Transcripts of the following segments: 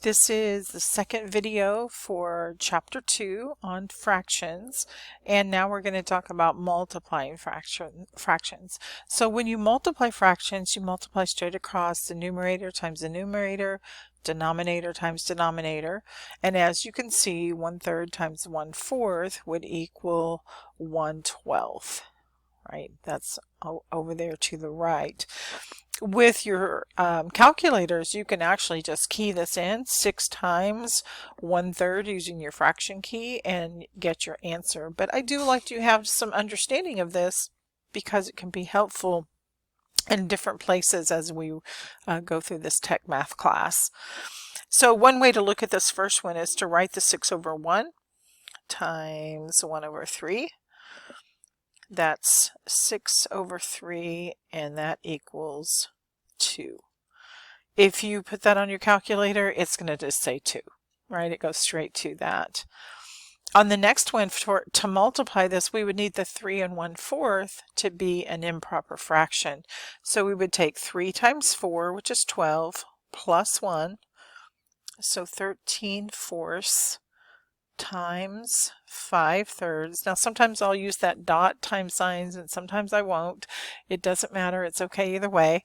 This is the second video for chapter 2 on fractions, and now we're going to talk about multiplying fractions. So when you multiply fractions, you multiply straight across the numerator times the numerator, denominator times denominator, and as you can see, 1/3 times 1/4 would equal 1/12, right? That's over there to the right. With your calculators, you can actually just key this in 6 times 1/3 using your fraction key and get your answer. But I do like to have some understanding of this because it can be helpful in different places as we go through this tech math class. So one way to look at this first one is to write the 6/1 times 1/3. That's 6/3, and that equals 2. If you put that on your calculator, it's going to just say 2, right? It goes straight to that. On the next one, to multiply this, we would need the 3 1/4 to be an improper fraction. So we would take 3 times 4, which is 12, plus 1, so 13/4 times 5/3. Now sometimes I'll use that dot time signs and sometimes I won't. It doesn't matter. It's okay either way.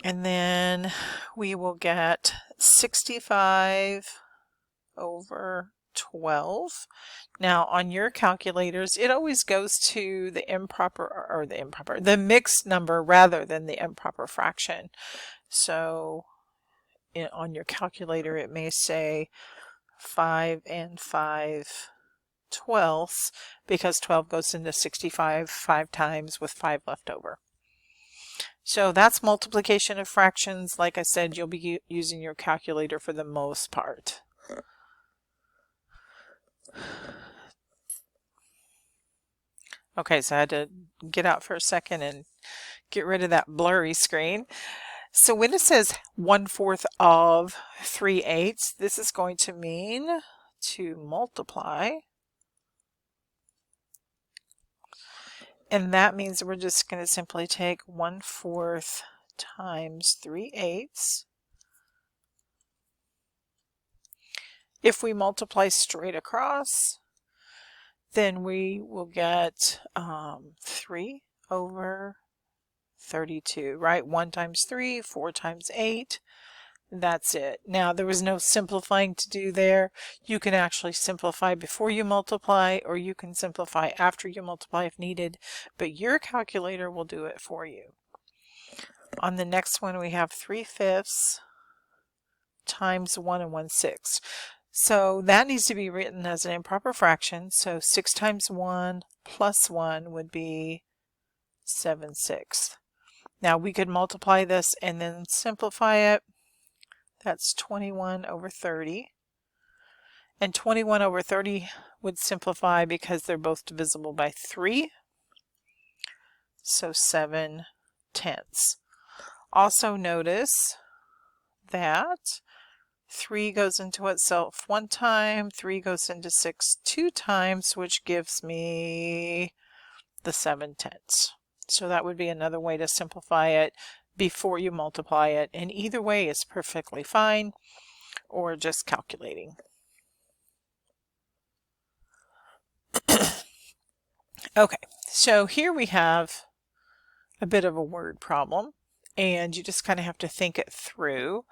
And then we will get 65/12. Now on your calculators, it always goes to the the mixed number rather than the improper fraction. So on your calculator, it may say 5 5/12 because 12 goes into 65 5 times with 5 left over. So that's multiplication of fractions. Like I said, you'll be using your calculator for the most part. Okay, so I had to get out for a second and get rid of that blurry screen. So when it says 1/4 of 3/8, this is going to mean to multiply. And that means we're just going to simply take 1/4 times 3/8. If we multiply straight across, then we will get 3/32, right? 1 times 3, 4 times 8. That's it. Now, there was no simplifying to do there. You can actually simplify before you multiply, or you can simplify after you multiply if needed, but your calculator will do it for you. On the next one, we have 3/5 times 1 1/6. So that needs to be written as an improper fraction. So 6 times 1 plus 1 would be 7/6. Now we could multiply this and then simplify it. That's 21/30. And 21/30 would simplify because they're both divisible by 3. So 7/10. Also notice that 3 goes into itself 1 time, 3 goes into 6 2 times, which gives me the 7/10. So that would be another way to simplify it before you multiply it, and either way is perfectly fine, or just calculating. Okay, so here we have a bit of a word problem, and you just kind of have to think it through.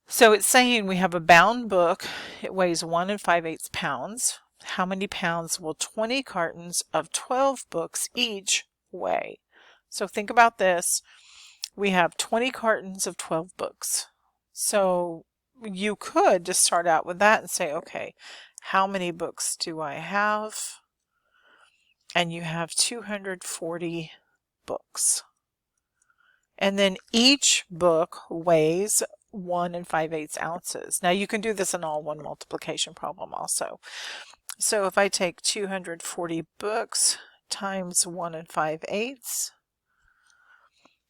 So it's saying we have a bound book. It weighs 1 5/8 pounds. How many pounds will 20 cartons of 12 books each weigh? So think about this. We have 20 cartons of 12 books. So you could just start out with that and say, okay, how many books do I have? And you have 240 books. And then each book weighs 1 5/8 ounces. Now you can do this in all one multiplication problem also. So if I take 240 books times 1 5/8,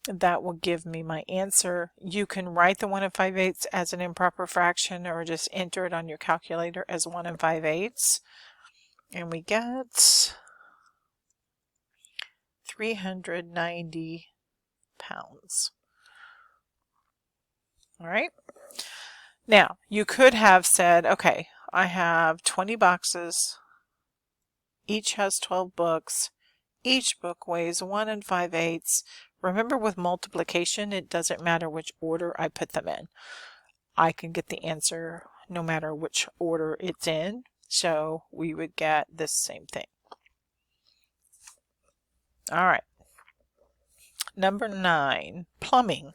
that will give me my answer. You can write the 1 5/8 as an improper fraction or just enter it on your calculator as 1 5/8. And we get 390 pounds. All right. Now, you could have said, okay, I have 20 boxes, each has 12 books, each book weighs 1 5/8. Remember, with multiplication, it doesn't matter which order I put them in. I can get the answer no matter which order it's in, so we would get this same thing. All right. Number 9, plumbing.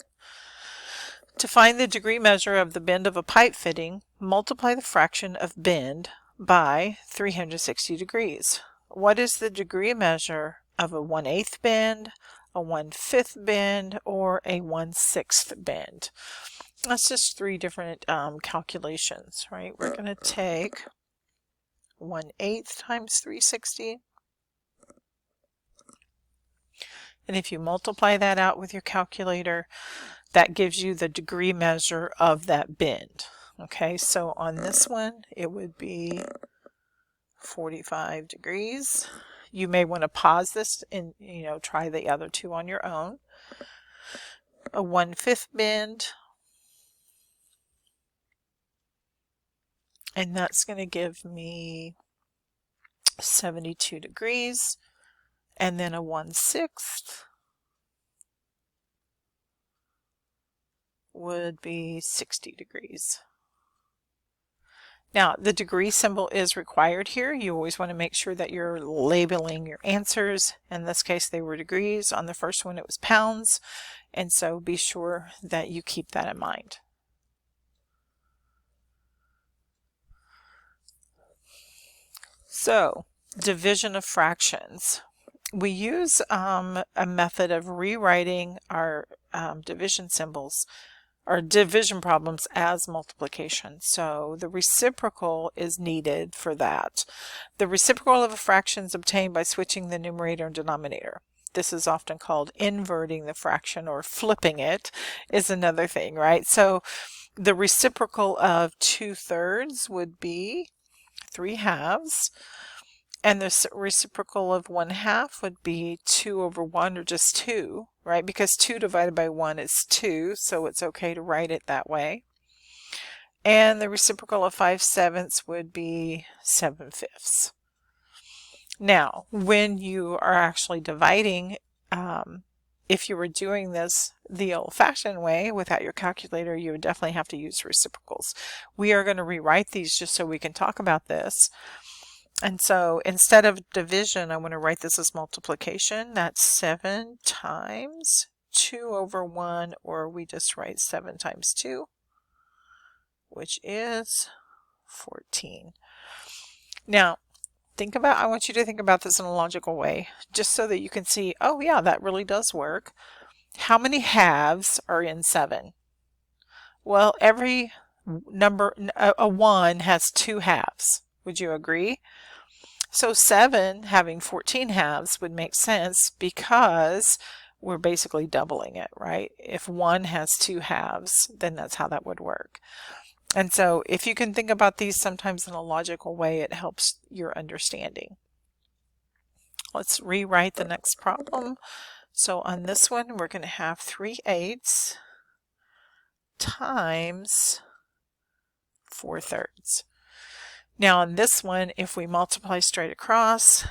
To find the degree measure of the bend of a pipe fitting, multiply the fraction of bend by 360 degrees. What is the degree measure of a 1/8 bend, a 1/5 bend, or a 1/6 bend? That's just 3 different calculations, right? We're going to take 1/8 times 360. And if you multiply that out with your calculator, that gives you the degree measure of that bend. Okay, so on this one, it would be 45 degrees. You may want to pause this and, try the other two on your own. A 1/5 bend, and that's going to give me 72 degrees. And then a 1/6 would be 60 degrees. Now, the degree symbol is required here. You always want to make sure that you're labeling your answers. In this case, they were degrees. On the first one, it was pounds. And so be sure that you keep that in mind. So, division of fractions. We use a method of rewriting our division symbols or division problems as multiplication. So the reciprocal is needed for that. The reciprocal of a fraction is obtained by switching the numerator and denominator. This is often called inverting the fraction, or flipping it is another thing, right? So the reciprocal of 2/3 would be 3/2. And the reciprocal of 1/2 would be 2/1, or just 2, right? Because 2 divided by 1 is 2, so it's okay to write it that way. And the reciprocal of 5/7 would be 7/5. Now, when you are actually dividing, if you were doing this the old-fashioned way without your calculator, you would definitely have to use reciprocals. We are going to rewrite these just so we can talk about this. And so instead of division, I want to write this as multiplication. That's 7 times 2/1, or we just write 7 times 2, which is 14. Now, I want you to think about this in a logical way, just so that you can see, oh yeah, that really does work. How many halves are in 7? Well, every number, a 1 has 2 halves. Would you agree? So 7 having 14 halves would make sense because we're basically doubling it, right? If 1 has 2 halves, then that's how that would work. And so if you can think about these sometimes in a logical way, it helps your understanding. Let's rewrite the next problem. So on this one, we're going to have 3/8 times 4/3. Now on this one, if we multiply straight across,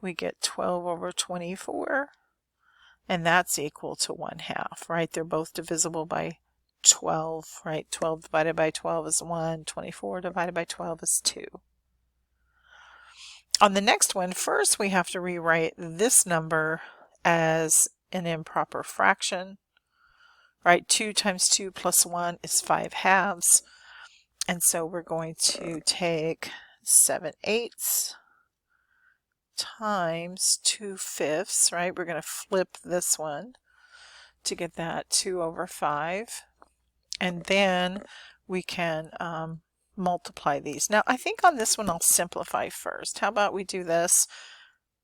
we get 12/24, and that's equal to 1/2, right? They're both divisible by 12, right? 12 divided by 12 is 1, 24 divided by 12 is 2. On the next one, first we have to rewrite this number as an improper fraction, right? 2 times 2 plus 1 is 5/2. And so we're going to take 7/8 times 2/5, right? We're going to flip this one to get that 2/5. And then we can multiply these. Now, I think on this one I'll simplify first. How about we do this?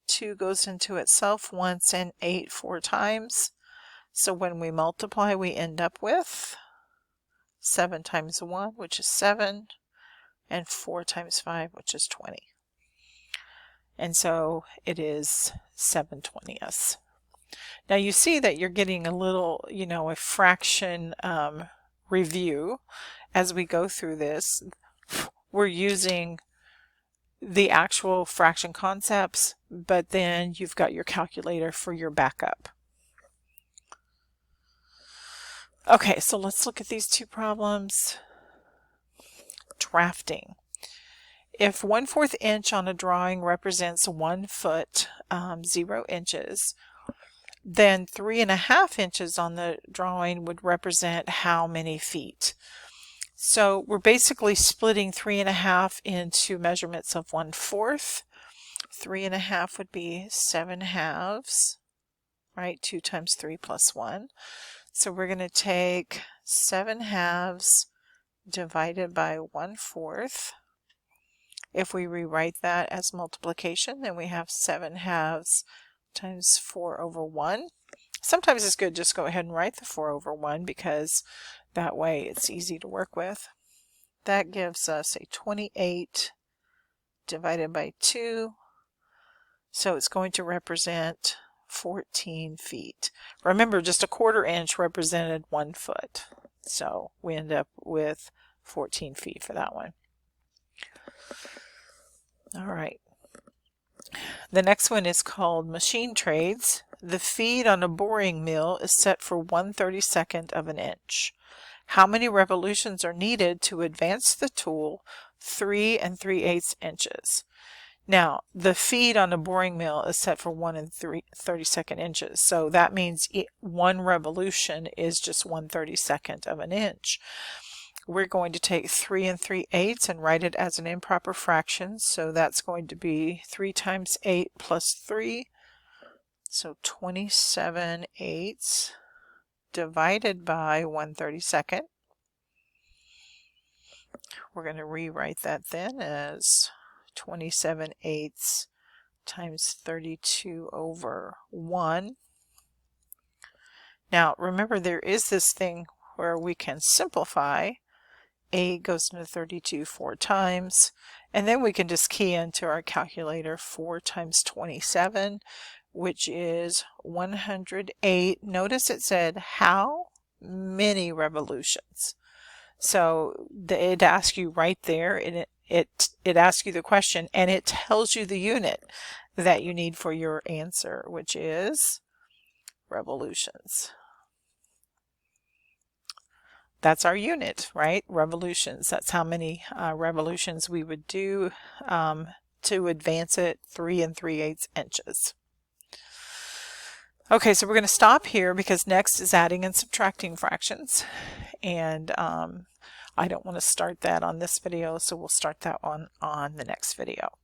2 goes into itself once and 8 4 times. So when we multiply, we end up with 7 times 1, which is 7, and 4 times 5, which is 20. And so it is 7/20. Now you see that you're getting a little, a fraction review as we go through this, we're using the actual fraction concepts, but then you've got your calculator for your backup. Okay, so let's look at these two problems. Drafting. If 1/4 inch on a drawing represents 1 foot, 0 inches, then 3.5 inches on the drawing would represent how many feet? So we're basically splitting 3.5 into measurements of 1/4. 3.5 would be 7 halves, right? 2 times 3 plus 1. So we're going to take 7 halves divided by 1/4. If we rewrite that as multiplication, then we have 7 halves times 4/1. Sometimes it's good just go ahead and write the 4/1 because that way it's easy to work with. That gives us a 28 divided by 2. So it's going to represent 14 feet. Remember, just a 1/4 inch represented 1 foot. So we end up with 14 feet for that one. All right. The next one is called machine trades. The feed on a boring mill is set for 1/32 of an inch. How many revolutions are needed to advance the tool 3 3/8 inches? Now, the feed on a boring mill is set for 1 3/32 inches. So that means one revolution is just 1/32 of an inch. We're going to take 3 3/8 and write it as an improper fraction. So that's going to be 3 times 8 plus 3. So 27/8 divided by 1/32. We're going to rewrite that then as 27/8 times 32/1. Now remember, there is this thing where we can simplify. 8 goes into 32 4 times, and then we can just key into our calculator 4 times 27, which is 108. Notice it said how many revolutions. So it asks you right there, and it asks you the question, and it tells you the unit that you need for your answer, which is revolutions. That's our unit, right? Revolutions. That's how many revolutions we would do to advance it 3 3/8 inches. Okay, so we're going to stop here because next is adding and subtracting fractions. And I don't want to start that on this video, so we'll start that on the next video.